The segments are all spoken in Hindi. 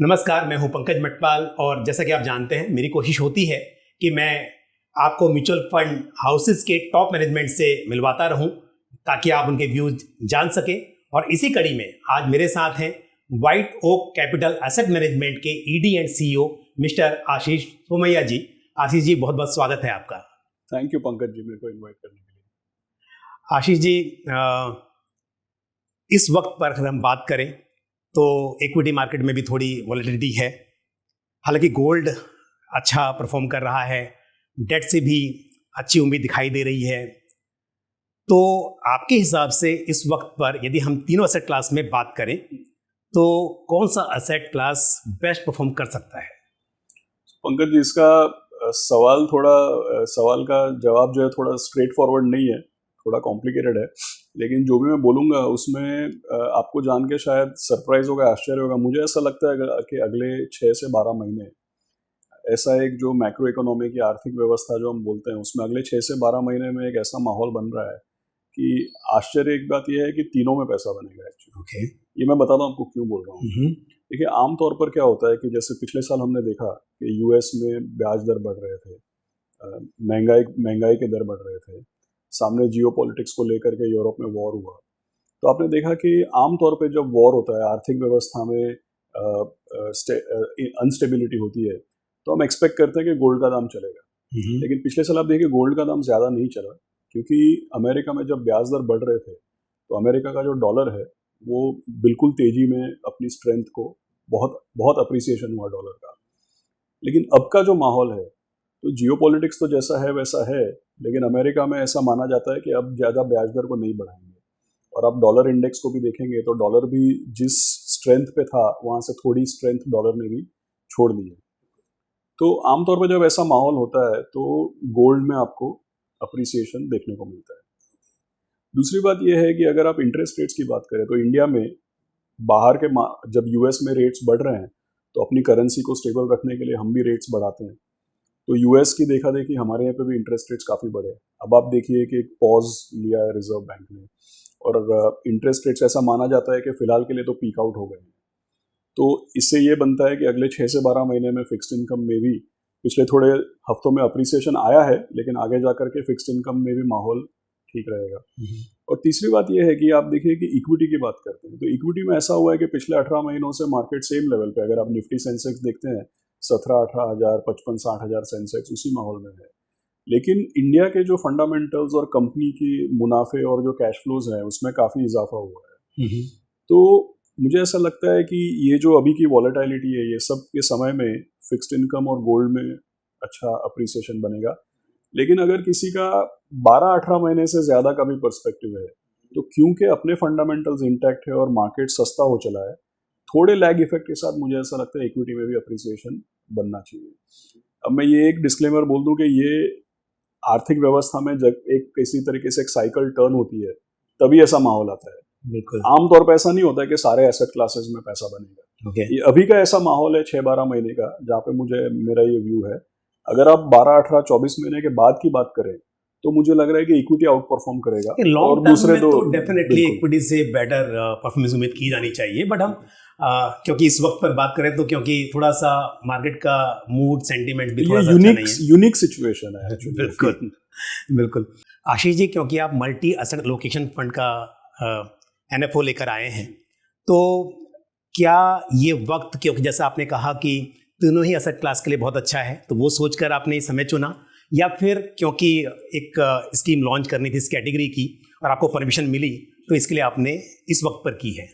नमस्कार, मैं हूं पंकज मटवाल और जैसा कि आप जानते हैं मेरी कोशिश होती है कि मैं आपको म्यूचुअल फंड हाउसेस के टॉप मैनेजमेंट से मिलवाता रहूं ताकि आप उनके व्यूज जान सकें। और इसी कड़ी में आज मेरे साथ हैं White Oak Capital Asset Management के ED and CEO mister Ashish Somaiya ji. Ashish ji, बहुत बहुत स्वागत है आपका। थैंक यू पंकज जी, मेरे को इन्वाइट करने के लिए। आशीष जी, इस वक्त पर अगर हम बात करें तो इक्विटी मार्केट में भी थोड़ी वॉलेटिलिटी है। हालांकि गोल्ड अच्छा परफॉर्म कर रहा है, डेट से भी अच्छी उम्मीद दिखाई दे रही है। तो आपके हिसाब से इस वक्त पर यदि हम तीनों एसेट क्लास में बात करें तो कौन सा एसेट क्लास बेस्ट परफॉर्म कर सकता है? पंकज जी, इसका सवाल का जवाब जो है थोड़ा स्ट्रेट फॉरवर्ड नहीं है, थोड़ा कॉम्प्लिकेटेड है। लेकिन जो भी मैं बोलूँगा उसमें आपको जान के शायद सरप्राइज होगा, आश्चर्य होगा। मुझे ऐसा लगता है कि अगले 6 से 12 महीने ऐसा एक जो मैक्रो इकोनॉमी की आर्थिक व्यवस्था जो हम बोलते हैं उसमें अगले 6 से 12 महीने में एक ऐसा माहौल बन रहा है कि आश्चर्य एक बात यह है कि तीनों में पैसा बनेगा एक्चुअली। ओके, ये मैं बताता हूँ आपको क्यों बोल रहा हूँ। देखिए, आमतौर पर क्या होता है कि जैसे पिछले साल हमने देखा कि यूएस में ब्याज दर बढ़ रहे थे, महंगाई के दर बढ़ रहे थे, सामने जियोपॉलिटिक्स को लेकर के यूरोप में वॉर हुआ। तो आपने देखा कि आमतौर पे जब वॉर होता है, आर्थिक व्यवस्था में अनस्टेबिलिटी होती है, तो हम एक्सपेक्ट करते हैं कि गोल्ड का दाम चलेगा। लेकिन पिछले साल आप देखिए गोल्ड का दाम ज़्यादा नहीं चला, क्योंकि अमेरिका में जब ब्याज दर बढ़ रहे थे तो अमेरिका का जो डॉलर है वो बिल्कुल तेजी में अपनी स्ट्रेंथ को बहुत बहुत अप्रिसिएशन हुआ डॉलर का। लेकिन अब का जो माहौल है, तो जियोपॉलिटिक्स तो जैसा है वैसा है, लेकिन अमेरिका में ऐसा माना जाता है कि अब ज़्यादा ब्याज दर को नहीं बढ़ाएंगे। और आप डॉलर इंडेक्स को भी देखेंगे तो डॉलर भी जिस स्ट्रेंथ पे था वहाँ से थोड़ी स्ट्रेंथ डॉलर ने भी छोड़ दी है। तो आमतौर पर जब ऐसा माहौल होता है तो गोल्ड में आपको अप्रिसिएशन देखने को मिलता है। दूसरी बात यह है कि अगर आप इंटरेस्ट रेट्स की बात करें तो इंडिया में बाहर के जब यूएस में रेट्स बढ़ रहे हैं तो अपनी करेंसी को स्टेबल रखने के लिए हम भी रेट्स बढ़ाते हैं। तो यूएस की देखा देखी हमारे यहाँ पे भी इंटरेस्ट रेट्स काफ़ी बढ़े। अब आप देखिए कि एक पॉज लिया है रिजर्व बैंक ने, और इंटरेस्ट रेट्स ऐसा माना जाता है कि फिलहाल के लिए तो पीक आउट हो गए हैं। तो इससे ये बनता है कि अगले 6 से 12 महीने में फिक्स्ड इनकम में भी पिछले थोड़े हफ्तों में अप्रिसिएशन आया है, लेकिन आगे जाकर के फिक्स्ड इनकम में भी माहौल ठीक रहेगा। और तीसरी बात यह है कि आप देखिए कि इक्विटी की बात करते हैं तो इक्विटी में ऐसा हुआ है कि पिछले 18 महीनों से मार्केट सेम लेवल पे, अगर आप निफ्टी सेंसेक्स देखते हैं 17-18 हज़ार, 55-60 हज़ार सेंसेक्स उसी माहौल में है। लेकिन इंडिया के जो फंडामेंटल्स और कंपनी की मुनाफे और जो कैश फ्लोज हैं उसमें काफ़ी इजाफा हुआ है। तो मुझे ऐसा लगता है कि ये जो अभी की वॉलेटिलिटी है, ये सब के समय में फिक्स्ड इनकम और गोल्ड में अच्छा अप्रिसिएशन बनेगा। लेकिन अगर किसी का 12-18 महीने से ज़्यादा का भी पर्सपेक्टिव है तो क्योंकि अपने फंडामेंटल्स इंटैक्ट है और मार्केट सस्ता हो चला है, थोड़े लैग इफेक्ट के साथ मुझे ऐसा लगता है इक्विटी में भी अप्रिसिएशन बनना चाहिए। अब मैं ये एक डिस्क्लेमर बोल दूं कि ये आर्थिक व्यवस्था में जब एक किसी तरीके से एक साइकिल टर्न होती है तभी ऐसा माहौल आता है। बिल्कुल, आमतौर पर ऐसा नहीं होता है कि सारे एसेट क्लासेस में पैसा बनेगा। ओके। ये अभी का ऐसा माहौल है 6-12 महीने का, जहाँ पे मेरा ये व्यू है। अगर आप 12-18-24 महीने के बाद की बात करें तो मुझे लग रहा है कि इक्विटी आउट परफॉर्म करेगा और लॉन्ग दूसरे टर्म में दो तो डेफिनेटली इक्विटी से बेटर परफॉर्मेंस उम्मीद की जानी चाहिए। बट हम क्योंकि इस वक्त पर बात करें तो क्योंकि थोड़ा सा मार्केट का मूड सेंटिमेंट भी थोड़ा सा अच्छा नहीं है। यूनिक सिचुएशन है। बिल्कुल बिल्कुल। आशीष जी, क्योंकि आप मल्टी एसेट लोकेशन फंड का एनएफओ लेकर आए हैं, तो क्या ये वक्त, क्योंकि जैसा आपने कहा कि तीनों ही एसेट क्लास के लिए बहुत अच्छा है, तो वो सोचकर आपने इस समय चुना, या फिर क्योंकि एक स्कीम लॉन्च करनी थी इस कैटेगरी की और आपको परमिशन मिली तो इसके लिए आपने इस वक्त पर की है?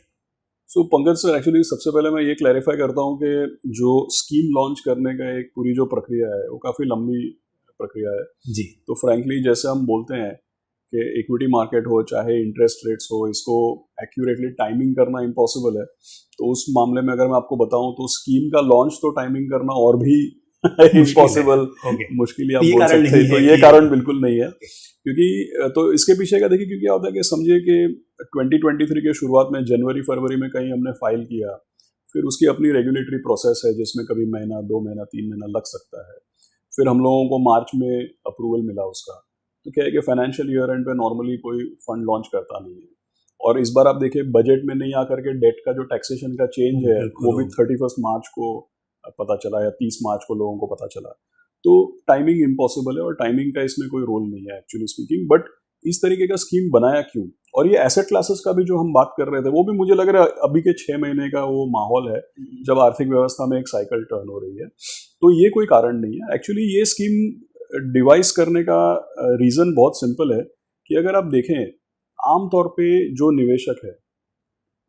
सो पंकज सर, एक्चुअली सबसे पहले मैं ये क्लैरिफाई करता हूँ कि जो स्कीम लॉन्च करने का एक पूरी जो प्रक्रिया है वो काफ़ी लंबी प्रक्रिया है जी। तो फ्रैंकली जैसे हम बोलते हैं कि इक्विटी मार्केट हो चाहे इंटरेस्ट रेट्स हो, इसको एक्यूरेटली टाइमिंग करना इम्पॉसिबल है। तो उस मामले में अगर मैं आपको बताऊं तो स्कीम का लॉन्च तो टाइमिंग करना और भी इम्पॉसिबल, मुश्किल आप बोल सकते हैं। तो ये कारण बिल्कुल नहीं है, क्योंकि तो इसके पीछे का देखिए क्योंकि क्या होता है कि समझिए कि 2023 के शुरुआत में जनवरी फरवरी में कहीं हमने फाइल किया, फिर उसकी अपनी रेगुलेटरी प्रोसेस है जिसमें कभी महीना, 2 महीना, 3 महीना लग सकता है। फिर हम लोगों को मार्च में अप्रूवल मिला उसका। तो क्या है कि फाइनेंशियल ईयर एंड पे नॉर्मली कोई फंड लॉन्च करता नहीं है। और इस बार आप देखिए बजट में नहीं आकर के डेट का जो टैक्सेशन का चेंज है वो भी 31 मार्च को पता चला या 30 मार्च को लोगों को पता चला। तो टाइमिंग इम्पॉसिबल है और टाइमिंग का इसमें कोई रोल नहीं है एक्चुअली स्पीकिंग। बट इस तरीके का स्कीम बनाया क्यों? और ये एसेट क्लासेस का भी जो हम बात कर रहे थे वो भी मुझे लग रहा है अभी के 6 महीने का वो माहौल है जब आर्थिक व्यवस्था में एक साइकिल टर्न हो रही है। तो ये कोई कारण नहीं है एक्चुअली। ये स्कीम डिवाइस करने का रीज़न बहुत सिंपल है कि अगर आप देखें आमतौर पे जो निवेशक है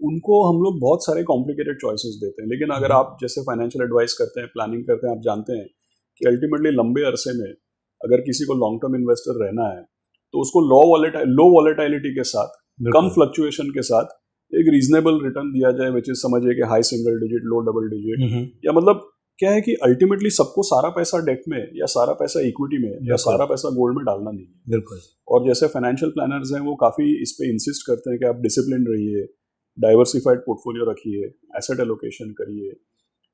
उनको हम लोग बहुत सारे कॉम्प्लिकेटेड चॉइसेस देते हैं, लेकिन अगर आप जैसे फाइनेंशियल एडवाइस करते हैं, प्लानिंग करते हैं, आप जानते हैं कि अल्टीमेटली लंबे अरसे में अगर किसी को लॉन्ग टर्म इन्वेस्टर रहना है तो उसको लो वॉलेटिलिटी के साथ, कम फ्लक्चुएशन के साथ एक रीजनेबल रिटर्न दिया जाए, विच इज समझिए कि हाई सिंगल डिजिट, लो डबल डिजिट, या मतलब क्या है कि अल्टीमेटली सबको सारा पैसा डेट में या सारा पैसा इक्विटी में या सारा पैसा गोल्ड में डालना नहीं है। बिल्कुल। और जैसे फाइनेंशियल प्लानर्स हैं वो काफ़ी इस पे इंसिस्ट करते हैं कि आप डिसिप्लिन रहिए, डाइवर्सिफाइड पोर्टफोलियो रखिए, एसेट एलोकेशन करिए।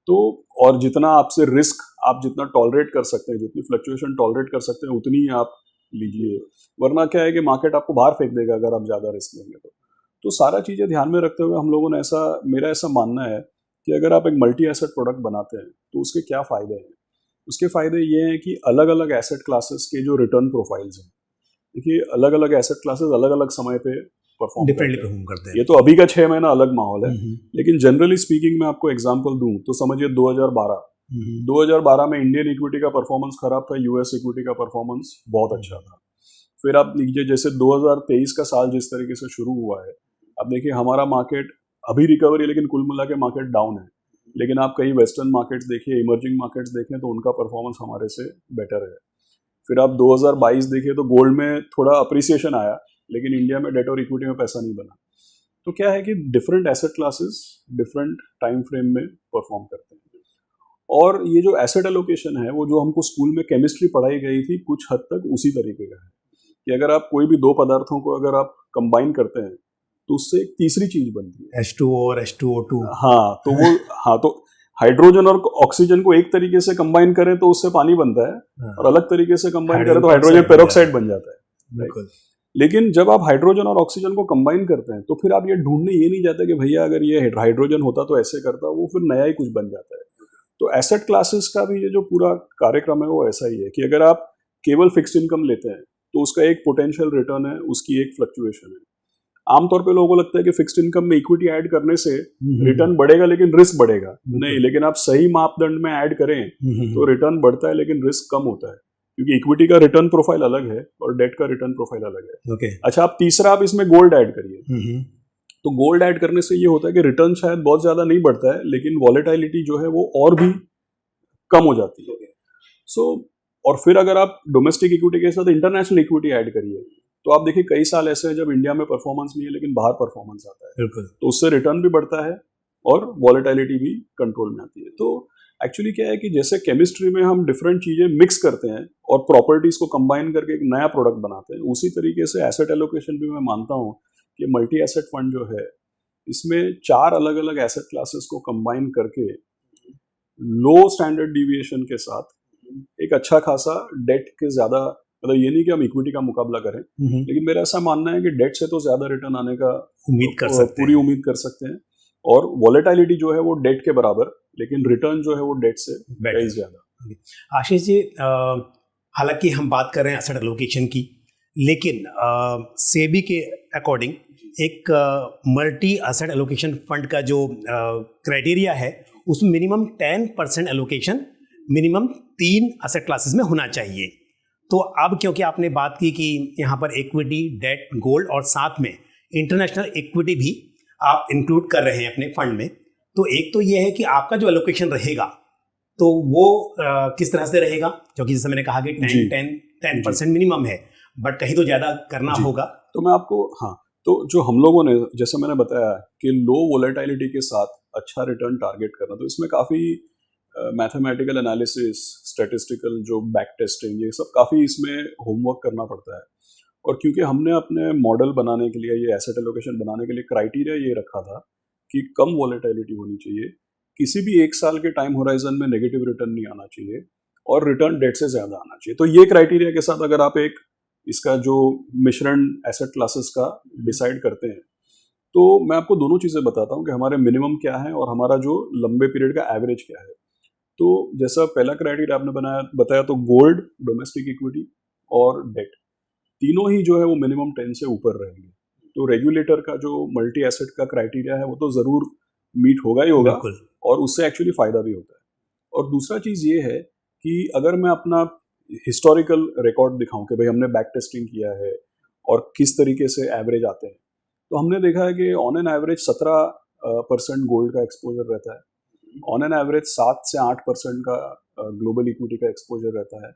तो और जितना आपसे रिस्क आप जितना टॉलरेट कर सकते हैं, जितनी फ्लक्चुएशन टॉलरेट कर सकते हैं उतनी ही आप लीजिए, वरना क्या है कि मार्केट आपको बाहर फेंक देगा अगर आप ज़्यादा रिस्क लेंगे तो सारा चीज़ें ध्यान में रखते हुए हम लोगों ने मेरा ऐसा मानना है कि अगर आप एक मल्टी एसेट प्रोडक्ट बनाते हैं तो उसके क्या फ़ायदे हैं। उसके फ़ायदे ये हैं कि अलग अलग एसेट क्लासेस के जो रिटर्न प्रोफाइल्स हैं, देखिए अलग अलग एसेट क्लासेस अलग अलग समय पे परफॉर्म करते हैं। ये तो अभी का 6 महीना अलग माहौल है, लेकिन जनरली स्पीकिंग मैं आपको एग्जांपल दूं तो समझिए 2012 में इंडियन इक्विटी का परफॉर्मेंस खराब था, यूएस इक्विटी का परफॉर्मेंस बहुत अच्छा था। फिर आप लीजिए जैसे 2023 का साल जिस तरीके से शुरू हुआ है, अब देखिए हमारा मार्केट अभी रिकवरी, लेकिन कुल मिला के मार्केट डाउन है। लेकिन आप कई वेस्टर्न मार्केट्स देखिए, इमर्जिंग मार्केट्स देखें तो उनका परफॉर्मेंस हमारे से बेटर है। फिर आप 2022 देखिए तो गोल्ड में थोड़ा अप्रिसिएशन आया, लेकिन इंडिया में डेट और इक्विटी में पैसा नहीं बना। तो क्या है कि different asset classes different time frame में परफॉर्म करते हैं। और ये जो एसेट एलोकेशन है वो जो हमको स्कूल में केमिस्ट्री पढ़ाई गई थी कुछ हद तक उसी तरीके का है कि अगर आप कोई भी दो पदार्थों को अगर आप कंबाइन करते हैं तो उससे एक तीसरी चीज बनती है, H2O और H2O2। तो हाइड्रोजन और ऑक्सीजन को एक तरीके से कंबाइन करें तो उससे पानी बनता है, और अलग तरीके से कंबाइन करें तो हाइड्रोजन पेरोक्साइड बन जाता है। बिल्कुल। लेकिन जब आप हाइड्रोजन और ऑक्सीजन को कंबाइन करते हैं तो फिर आप ये ढूंढने ये नहीं जाते कि भैया अगर ये हाइड्रोजन होता तो ऐसे करता, वो फिर नया ही कुछ बन जाता है। तो एसेट क्लासेस का भी ये जो पूरा कार्यक्रम है वो ऐसा ही है कि अगर आप केवल फिक्स्ड इनकम लेते हैं तो उसका एक पोटेंशियल रिटर्न है, उसकी एक फ्लक्चुएशन है। आमतौर पे लोगों को लगता है कि फिक्स्ड इनकम में इक्विटी ऐड करने से रिटर्न बढ़ेगा लेकिन रिस्क बढ़ेगा। नहीं, लेकिन आप सही मापदंड में ऐड करें तो रिटर्न बढ़ता है लेकिन रिस्क कम होता है, क्योंकि इक्विटी का रिटर्न प्रोफाइल अलग है और डेट का रिटर्न प्रोफाइल अलग है। अच्छा, आप तीसरा आप इसमें गोल्ड ऐड करिए, तो गोल्ड ऐड करने से ये होता है कि रिटर्न शायद बहुत ज्यादा नहीं बढ़ता है लेकिन वॉलेटिलिटी जो है वो और भी कम हो जाती है। और फिर अगर आप डोमेस्टिक इक्विटी के साथ इंटरनेशनल इक्विटी ऐड करिए तो आप देखिए कई साल ऐसे हैं जब इंडिया में परफॉर्मेंस नहीं है लेकिन बाहर परफॉर्मेंस आता है, तो उससे रिटर्न भी बढ़ता है और वॉलेटिलिटी भी कंट्रोल में आती है। तो एक्चुअली क्या है कि जैसे केमिस्ट्री में हम डिफरेंट चीजें मिक्स करते हैं और प्रॉपर्टीज को कंबाइन करके एक नया प्रोडक्ट बनाते हैं, उसी तरीके से एसेट एलोकेशन भी मैं मानता हूँ कि मल्टी एसेट फंड जो है इसमें 4 अलग अलग एसेट क्लासेस को कंबाइन करके लो स्टैंडर्ड डिविएशन के साथ एक अच्छा खासा डेट के ज्यादा, मतलब ये नहीं कि हम इक्विटी का मुकाबला करें, लेकिन मेरा ऐसा मानना है कि डेट से तो ज्यादा रिटर्न आने का पूरी उम्मीद कर सकते हैं, और वॉलेटिलिटी जो है वो डेट के बराबर, लेकिन रिटर्न जो है वो डेट से कहीं ज्यादा। आशीष जी, हालांकि हम बात कर रहे हैं एसेट एलोकेशन की, लेकिन सेबी के अकॉर्डिंग एक मल्टी एसेट एलोकेशन फंड का जो क्राइटेरिया है उसमें minimum 10% allocation minimum 3 asset classes में होना चाहिए। तो अब क्योंकि आपने बात की कि यहाँ पर इक्विटी, डेट, गोल्ड और साथ में इंटरनेशनल इक्विटी भी आप इंक्लूड कर रहे हैं अपने फंड में, तो एक तो ये है कि आपका जो एलोकेशन रहेगा तो वो किस तरह से रहेगा, क्योंकि जैसे मैंने कहा कि 10% मिनिमम है, बट कहीं तो ज़्यादा करना होगा। तो मैं आपको तो जो हम लोगों ने, जैसे मैंने बताया कि लो वोलेटिलिटी के साथ अच्छा रिटर्न टारगेट करना, तो इसमें काफ़ी मैथमेटिकल एनालिसिस, स्टैटिस्टिकल जो बैक टेस्टिंग, ये सब काफ़ी इसमें होमवर्क करना पड़ता है। और क्योंकि हमने अपने मॉडल बनाने के लिए, ये एसेट एलोकेशन बनाने के लिए क्राइटेरिया ये रखा था कि कम वॉलेटिलिटी होनी चाहिए, किसी भी एक साल के टाइम होराइजन में नेगेटिव रिटर्न नहीं आना चाहिए और रिटर्न डेट से ज़्यादा आना चाहिए। तो ये क्राइटेरिया के साथ अगर आप एक इसका जो मिश्रण एसेट क्लासेस का डिसाइड करते हैं तो मैं आपको दोनों चीज़ें बताता हूँ कि हमारे मिनिमम क्या है और हमारा जो लंबे पीरियड का एवरेज क्या है। तो जैसा पहला क्राइटेरिया आपने बताया तो गोल्ड, डोमेस्टिक इक्विटी और डेट, तीनों ही जो है वो मिनिमम 10 से ऊपर रहेंगे। तो रेगुलेटर का जो मल्टी एसेट का क्राइटेरिया है वो तो ज़रूर मीट होगा ही होगा, और उससे एक्चुअली फ़ायदा भी होता है। और दूसरा चीज़ ये है कि अगर मैं अपना हिस्टोरिकल रिकॉर्ड दिखाऊं कि भाई हमने बैक टेस्टिंग किया है और किस तरीके से एवरेज आते हैं, तो हमने देखा है कि ऑन एन एवरेज 17% गोल्ड का एक्सपोजर रहता है, ऑन एन एवरेज 7 से 8% का ग्लोबल इक्विटी का एक्सपोजर रहता है,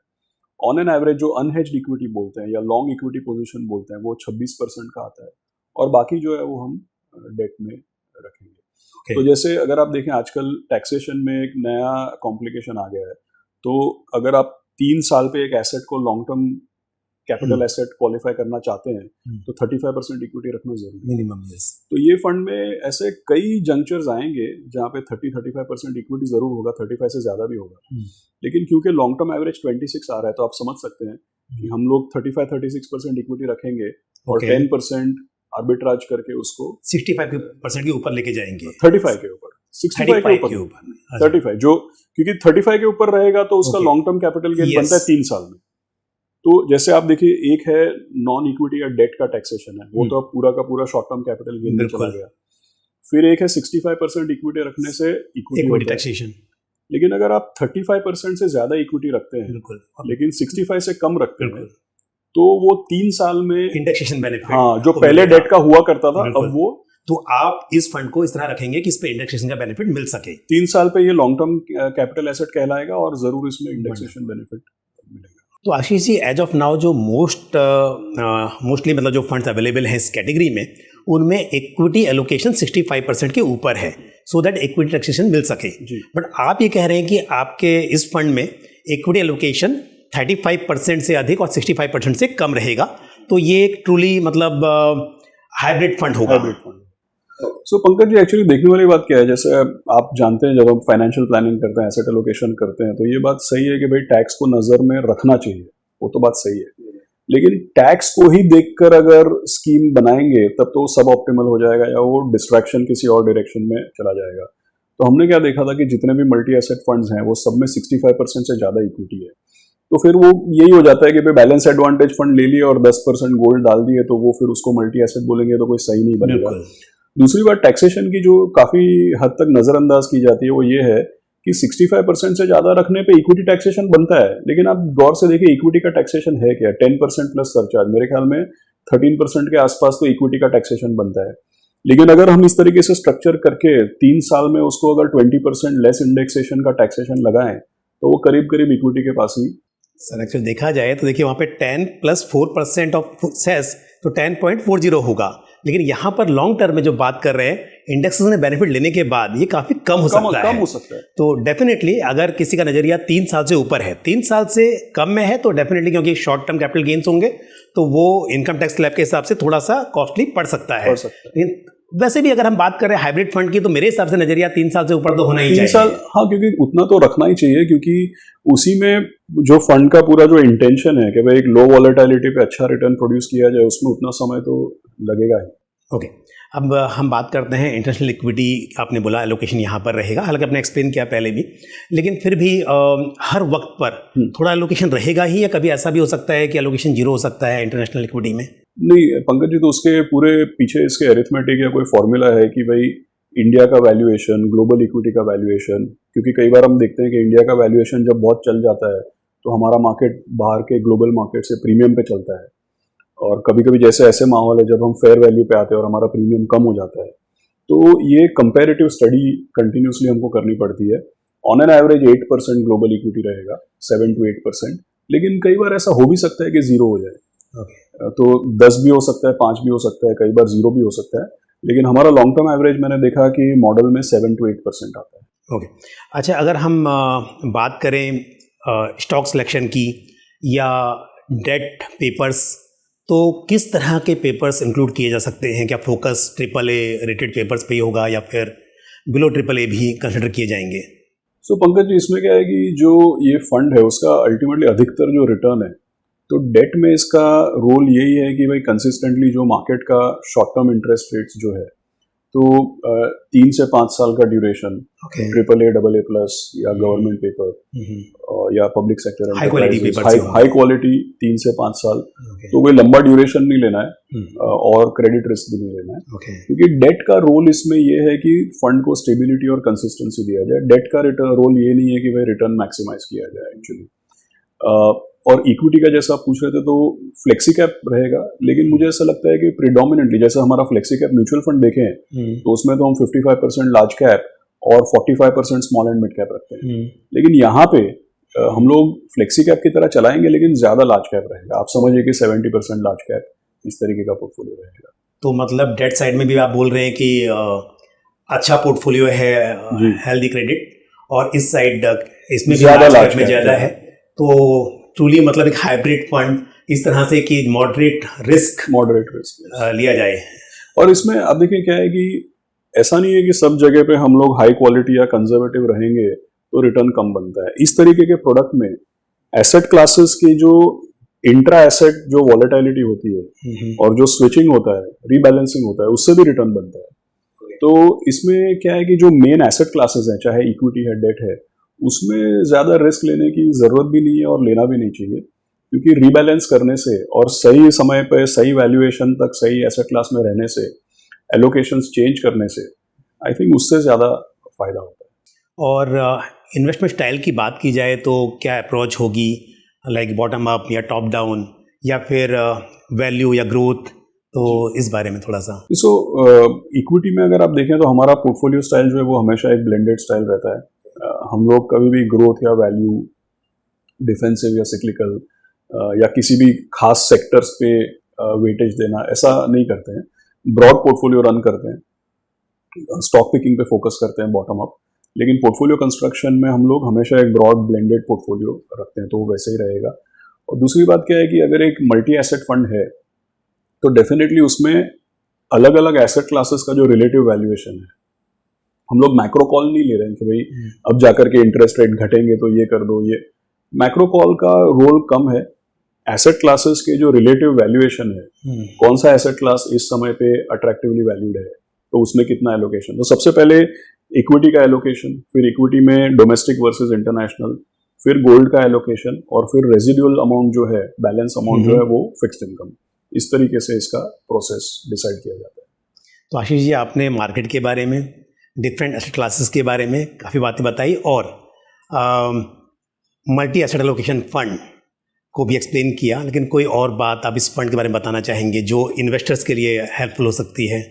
ऑन एन एवरेज जो अनहेज्ड इक्विटी बोलते हैं या लॉन्ग इक्विटी पोजीशन बोलते हैं वो 26% का आता है, और बाकी जो है वो हम डेट में रखेंगे। तो जैसे अगर आप देखें आजकल टैक्सेशन में एक नया कॉम्प्लिकेशन आ गया है, तो अगर आप 3 साल पे एक एसेट को long term capital asset qualify करना चाहते हैं तो 35% इक्विटी रखना जरूरी है मिनिमम। तो ये फंड में ऐसे कई जंक्चर्स आएंगे जहाँ पे 30-35% इक्विटी जरूर होगा, 35 से ज्यादा भी होगा, लेकिन क्योंकि लॉन्ग टर्म एवरेज 26 आ रहा है तो आप समझ सकते हैं कि हम लोग 35-36% इक्विटी रखेंगे और 10% आर्बिट्राज करके उसको 65% के ऊपर लेके जाएंगे, 35 के ऊपर, 65 के ऊपर, 35 जो, क्योंकि 35 के ऊपर रहेगा तो उसका लॉन्ग टर्म कैपिटल गेन बनता है 3 साल में। तो जैसे आप देखिए, एक है नॉन इक्विटी या डेट का टैक्सेशन है, वो तो अब पूरा का पूरा शॉर्ट टर्म कैपिटल गेन में चला गया। फिर एक है 65% इक्विटी रखने से इक्विटी टैक्सेशन, लेकिन अगर आप 35% से ज्यादा इक्विटी रखते हैं लेकिन 65 से कम रखते हैं तो वो 3 साल में इंडेक्सेशन बेनिफिट, हाँ, जो पहले डेट का हुआ करता था अब वो, तो आप इस फंड को इस तरह रखेंगे कि इस पे इंडेक्सेशन का बेनिफिट मिल सके। 3 साल पे ये लॉन्ग टर्म कैपिटल एसेट कहलाएगा और जरूर इसमें इंडेक्सेशन बेनिफिट मिलेगा। तो Ashish ji, as of now जो मोस्टली मतलब जो फंड्स अवेलेबल हैं इस कैटेगरी में, उनमें इक्विटी एलोकेशन 65% के ऊपर है, सो दैट इक्विटी टैक्सेशन मिल सके। बट आप ये कह रहे हैं कि आपके इस फंड में इक्विटी एलोकेशन 35% से अधिक और 65% से कम रहेगा, तो ये एक ट्रूली मतलब हाइब्रिड फंड होगा। सो पंकज जी, एक्चुअली देखने वाली बात क्या है, जैसे आप जानते हैं जब हम फाइनेंशियल प्लानिंग करते हैं, एसेट एलोकेशन करते हैं, तो ये बात सही है कि भाई टैक्स को नजर में रखना चाहिए, वो तो बात सही है, लेकिन टैक्स को ही देखकर अगर स्कीम बनाएंगे तब तो सब ऑप्टिमल हो जाएगा या वो डिस्ट्रैक्शन किसी और डायरेक्शन में चला जाएगा। तो हमने क्या देखा था कि जितने भी मल्टी एसेट फंड्स हैं वो सब में 65% से ज्यादा इक्विटी है, तो फिर वो यही हो जाता है कि भाई बैलेंस एडवांटेज फंड ले लिए और 10% गोल्ड डाल दिए, तो वो फिर उसको मल्टी एसेट बोलेंगे तो कोई सही नहीं बनेगा। दूसरी बात, टैक्सेशन की जो काफी हद तक नजरअंदाज की जाती है वो ये है कि 65% से ज्यादा रखने पे इक्विटी टैक्सेशन बनता है, लेकिन आप गौर से देखिए इक्विटी का टैक्सेशन है क्या, 10% प्लस सरचार्ज, मेरे ख्याल में 13% के आसपास तो इक्विटी का टैक्सेशन बनता है। लेकिन अगर हम इस तरीके से स्ट्रक्चर करके 3 साल में उसको अगर 20% लेस इंडेक्सेशन का टैक्सेशन लगाएं तो वो करीब करीब इक्विटी के पास ही। सर एक्चुअली देखा जाए तो देखिए वहाँ पे 10 + 4% ऑफ सेस तो 10.40 होगा, लेकिन यहाँ पर लॉन्ग टर्म में जो बात कर रहे हैं इंडेक्सेशन बेनिफिट लेने के बाद ये काफी कम हो सकता है। तो डेफिनेटली अगर किसी का नजरिया 3 साल से ऊपर है, 3 साल से कम में है, तो डेफिनेटली क्योंकि शॉर्ट टर्म कैपिटल गेन्स होंगे तो वो इनकम टैक्स स्लैब के हिसाब से थोड़ा सा कॉस्टली पड़ सकता है। लेकिन वैसे भी अगर हम बात कर रहे हैं हाइब्रिड फंड की, तो मेरे हिसाब से नजरिया 3 साल से ऊपर तो होना ही चाहिए। 3 साल, हाँ, क्योंकि उतना तो रखना ही चाहिए, क्योंकि उसी में जो फंड का पूरा जो इंटेंशन है कि भाई एक लो वॉलेटिलिटी पे अच्छा रिटर्न प्रोड्यूस किया जाए, उसमें उतना समय तो लगेगा ही। ओके, अब हम बात करते हैं इंटरनेशनल इक्विटी। आपने बोला एलोकेशन यहाँ पर रहेगा, हालांकि आपने एक्सप्लेन किया पहले भी, लेकिन फिर भी हर वक्त पर थोड़ा एलोकेशन रहेगा ही, या कभी ऐसा भी हो सकता है कि एलोकेशन 0 हो सकता है इंटरनेशनल इक्विटी में? नहीं पंकज जी, तो उसके पूरे पीछे इसके अरिथमेटिक या कोई फॉर्मूला है कि भाई इंडिया का वैल्यूएशन, ग्लोबल इक्विटी का वैल्यूएशन, क्योंकि कई बार हम देखते हैं कि इंडिया का वैल्यूएशन जब बहुत चल जाता है तो हमारा मार्केट बाहर के ग्लोबल मार्केट से प्रीमियम पे चलता है, और कभी कभी जैसे ऐसे माहौल है जब हम फेयर वैल्यू पे आते हैं और हमारा प्रीमियम कम हो जाता है, तो ये कंपैरेटिव स्टडी कंटिन्यूसली हमको करनी पड़ती है। On an average 8% global equity रहेगा, 7 to 8%, लेकिन कई बार ऐसा हो भी सकता है कि 0 हो जाए। तो 10 भी हो सकता है, 5 भी हो सकता है, कई बार 0 भी हो सकता है, लेकिन हमारा लॉन्ग टर्म एवरेज मैंने देखा कि मॉडल में 7 to 8% आता है। ओके, अच्छा, अगर हम बात करें स्टॉक सिलेक्शन की या डेट पेपर्स, तो किस तरह के पेपर्स इंक्लूड किए जा सकते हैं? क्या फोकस AAA रेटेड पेपर्स पे ही होगा या फिर बिलो AAA भी कंसिडर किए जाएंगे? सो पंकज जी, इसमें क्या है कि जो ये फंड है उसका अल्टीमेटली अधिकतर जो रिटर्न है, तो डेट में इसका रोल यही है कि भाई कंसिस्टेंटली जो मार्केट का शॉर्ट टर्म इंटरेस्ट रेट्स जो है तो 3 से 5 साल का ड्यूरेशन, ओके, AAA, AA+ या गवर्नमेंट पेपर या public sector high quality paper, high quality 3 से 5 साल। ओके, तो कोई लंबा ड्यूरेशन नहीं लेना है और क्रेडिट रिस्क भी नहीं लेना है, ओके, क्योंकि डेट का रोल इसमें ये है कि फंड को स्टेबिलिटी और कंसिस्टेंसी दिया जाए। डेट का रोल ये नहीं है कि भाई रिटर्न मैक्सिमाइज किया जाए एक्चुअली। और इक्विटी का जैसा आप पूछ रहे थे, तो फ्लेक्सी कैप रहेगा, लेकिन मुझे ऐसा लगता है कि प्रिडोमिनेंटली जैसे हमारा फ्लेक्सी कैप म्यूचुअल फंड देखें तो उसमें तो हम 55% लार्ज कैप और 45% स्मॉल एंड मिड कैप रखते हैं, लेकिन यहाँ पे हम लोग फ्लेक्सी कैप की तरह चलाएंगे, लेकिन ज्यादा लार्ज कैप रहेगा। आप समझिए कि 70% लार्ज कैप, इस तरीके का पोर्टफोलियो रहेगा। तो मतलब डेट साइड में भी आप बोल रहे हैं कि अच्छा पोर्टफोलियो है, हेल्दी क्रेडिट, और इस साइड इसमें भी ज्यादा लार्ज large कैप में cap ज़्यादा है, तो ट्रूली मतलब एक हाइब्रिड फंड इस तरह से कि मॉडरेट रिस्क लिया जाए। और इसमें अब देखिए क्या है कि ऐसा नहीं है कि सब जगह पे हम लोग हाई क्वालिटी या कंजर्वेटिव रहेंगे तो रिटर्न कम बनता है। इस तरीके के प्रोडक्ट में एसेट क्लासेस की जो इंट्रा एसेट जो वॉलेटिलिटी होती है और जो स्विचिंग होता है, रीबैलेंसिंग होता है, उससे भी रिटर्न बनता है। तो इसमें क्या है कि जो मेन एसेट क्लासेस हैं, चाहे इक्विटी है, डेट है, उसमें ज्यादा रिस्क लेने की जरूरत भी नहीं है और लेना भी नहीं चाहिए, क्योंकि रीबैलेंस करने से और सही समय पर सही वैल्यूएशन तक सही एसेट क्लास में रहने से, एलोकेशंस चेंज करने से, आई थिंक उससे ज्यादा फायदा होता है। और इन्वेस्टमेंट स्टाइल की बात की जाए तो क्या अप्रोच होगी, लाइक बॉटम अप या टॉप डाउन या फिर वैल्यू या ग्रोथ, तो इस बारे में थोड़ा सा। इक्विटी में अगर आप देखें तो हमारा पोर्टफोलियो स्टाइल जो है वो हमेशा एक ब्लेंडेड स्टाइल रहता है। हम लोग कभी भी ग्रोथ या वैल्यू, डिफेंसिव या सिक्लिकल या किसी भी खास सेक्टर्स पे वेटेज देना, ऐसा नहीं करते हैं। ब्रॉड पोर्टफोलियो रन करते हैं, स्टॉक पिकिंग पे फोकस करते हैं बॉटम अप, लेकिन पोर्टफोलियो कंस्ट्रक्शन में हम लोग हमेशा एक ब्रॉड ब्लेंडेड पोर्टफोलियो रखते हैं, तो वो वैसे ही रहेगा। और दूसरी बात क्या है कि अगर एक मल्टी एसेट फंड है तो डेफिनेटली उसमें अलग अलग एसेट क्लासेस का जो रिलेटिव वैल्यूएशन है, हम लोग मैक्रो कॉल नहीं ले रहे हैं कि भाई अब जाकर के इंटरेस्ट रेट घटेंगे तो ये कर दो, ये मैक्रो कॉल का रोल कम है। एसेट क्लासेस के जो रिलेटिव वैल्यूएशन है, कौन सा एसेट क्लास इस समय पे अट्रैक्टिवली वैल्यूड है, तो उसमें कितना एलोकेशन। तो सबसे पहले इक्विटी का एलोकेशन, फिर इक्विटी में डोमेस्टिक वर्सेस इंटरनेशनल, फिर गोल्ड का एलोकेशन, और फिर रेजिडुअल अमाउंट जो है, बैलेंस अमाउंट जो है वो फिक्स्ड इनकम। इस तरीके से इसका प्रोसेस डिसाइड किया जाता है। तो आशीष जी, आपने मार्केट के बारे में, डिफरेंट एसेट क्लासेस के बारे में काफ़ी बातें बताई, और मल्टी एसेट एलोकेशन फंड को भी एक्सप्लेन किया, लेकिन कोई और बात आप इस फंड के बारे में बताना चाहेंगे जो इन्वेस्टर्स के लिए हेल्पफुल हो सकती है?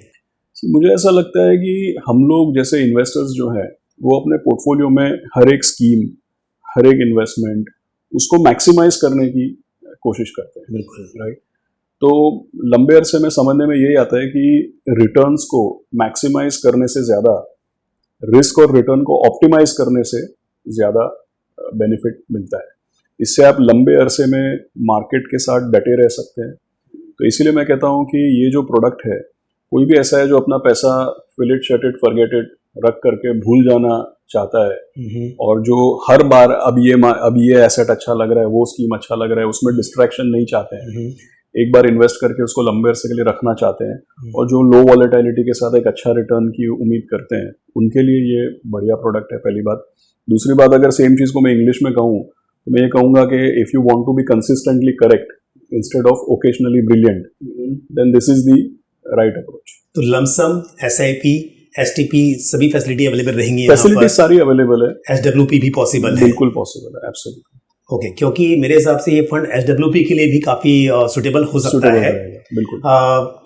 मुझे ऐसा लगता है कि हम लोग जैसे इन्वेस्टर्स जो हैं वो अपने पोर्टफोलियो में हर एक स्कीम, हर एक इन्वेस्टमेंट, उसको मैक्सिमाइज करने की कोशिश करते हैं। बिल्कुल राइट। तो लंबे अरसे में समझने में यही आता है कि रिटर्न्स को मैक्सिमाइज करने से ज़्यादा रिस्क और रिटर्न को ऑप्टिमाइज करने से ज़्यादा बेनिफिट मिलता है। इससे आप लंबे अरसे में मार्केट के साथ डटे रह सकते हैं। तो इसीलिए मैं कहता हूँ कि ये जो प्रोडक्ट है, कोई भी ऐसा है जो अपना पैसा fill it, shut it, forget it रख करके भूल जाना चाहता है, और जो हर बार अब ये एसेट अच्छा लग रहा है, वो स्कीम अच्छा लग रहा है, उसमें डिस्ट्रैक्शन नहीं चाहते हैं, एक बार इन्वेस्ट करके उसको लंबे अरसे के लिए रखना चाहते हैं, और जो लो वॉलेटिलिटी के साथ एक अच्छा रिटर्न की उम्मीद करते हैं, उनके लिए ये बढ़िया प्रोडक्ट है, पहली बात। दूसरी बात, अगर सेम चीज़ को मैं इंग्लिश में कहूँ तो मैं ये कहूँगा कि if you want to be consistently correct instead of occasionally brilliant, then this is the right approach. तो लमसम, SIP, STP सभी फैसिलिटी अवेलेबल रहेंगी? फैसिलिटी सारी अवेलेबल है। SWP भी पॉसिबल है? बिल्कुल पॉसिबल है, एब्सोल्युटली। ओके, क्योंकि मेरे हिसाब से ये फंड SWP के लिए भी काफ़ी सुटेबल हो सकता है। बिल्कुल।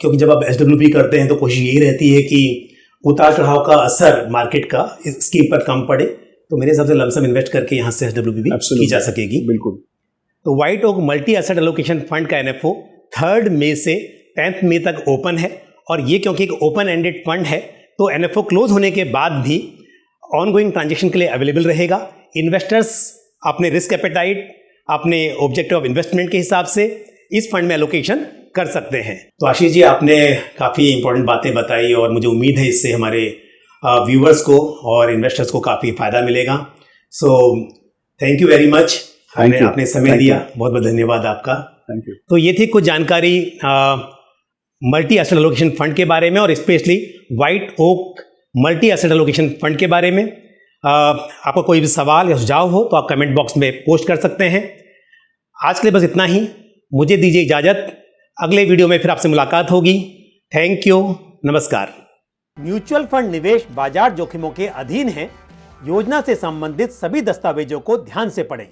क्योंकि जब आप SWP करते हैं तो कोशिश यही रहती है कि उतार चढ़ाव का असर मार्केट का स्कीम पर कम पड़े, तो मेरे हिसाब से लमसम इन्वेस्ट करके यहाँ से SWP भी की जा सकेगी। बिल्कुल। तो White Oak multi asset allocation fund का NFO 3 मई से 10 मई तक ओपन है, और ये क्योंकि एक ओपन एंडेड फंड है तो NFO क्लोज होने के बाद भी ऑनगोइंग ट्रांजेक्शन के लिए अवेलेबल रहेगा। इन्वेस्टर्स अपने रिस्क एपेटाइट, अपने ऑब्जेक्टिव ऑफ इन्वेस्टमेंट के हिसाब से इस फंड में एलोकेशन कर सकते हैं। तो आशीष जी, आपने काफ़ी इंपॉर्टेंट बातें बताई, और मुझे उम्मीद है इससे हमारे व्यूवर्स को और इन्वेस्टर्स को काफ़ी फ़ायदा मिलेगा। So thank you very much, आपने समय दिया, बहुत बहुत धन्यवाद आपका। Thank you. तो ये थी कुछ जानकारी मल्टी एसेट एलोकेशन फंड के बारे में और specially White Oak multi asset allocation fund के बारे में। आपको कोई भी सवाल या सुझाव हो तो आप कमेंट बॉक्स में पोस्ट कर सकते हैं। आज के लिए बस इतना ही, मुझे दीजिए इजाज़त। अगले वीडियो में फिर आपसे मुलाकात होगी। थैंक यू, नमस्कार। म्यूचुअल फंड निवेश बाजार जोखिमों के अधीन है। योजना से संबंधित सभी दस्तावेजों को ध्यान से पढ़ें।